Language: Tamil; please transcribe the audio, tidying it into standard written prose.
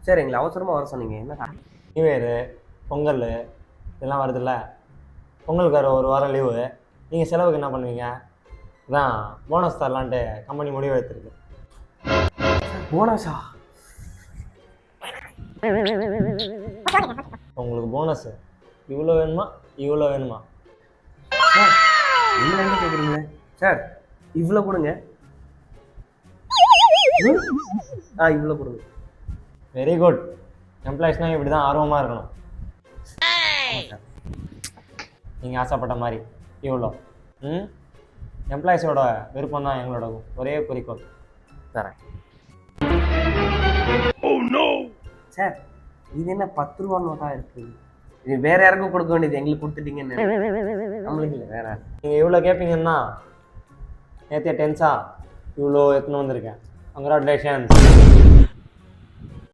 சார் எங்களை அவசரமாக வர சொன்னீங்க என்ன? நியூ இயரு, பொங்கல் இதெல்லாம் வருதுல்ல. பொங்கலுக்கு ஒரு வாரம் லீவு. நீங்கள் செலவுக்கு என்ன பண்ணுவீங்க? அதான் போனஸ் தரலான்ட்டு கம்பெனி முடிவு எடுத்துருக்கு. போனஸா? உங்களுக்கு போனஸ் இவ்வளோ வேணுமா இவ்வளோ வேணுமா? சார் என்ன கேட்குறீங்க சார்? இவ்வளோ கொடுங்க. இவ்வளோ கொடுங்க. Very good. எம்ப்ளாயிஸ்னால் இப்படி தான் ஆர்வமாக இருக்கணும். நீங்கள் ஆசைப்பட்ட மாதிரி இவ்வளோ. எம்ப்ளாயிஸோட விருப்பம் தான் எங்களோட ஒரே குறிக்கோள். தரேன் சார். இது என்ன 10 ரூபா நோட்டாக இருக்குது? இது வேற யாருக்கும் கொடுக்க வேண்டியது, எங்களுக்கு கொடுத்துட்டீங்கன்னு. நம்மளுக்கு இல்லை வேற. நீங்கள் இவ்வளோ கேட்பீங்கன்னா நேற்றைய டென்ஸா இவ்வளோ எடுத்துன்னு வந்திருக்கேன். கங்க்ராச்சுலேஷன்ஸ்.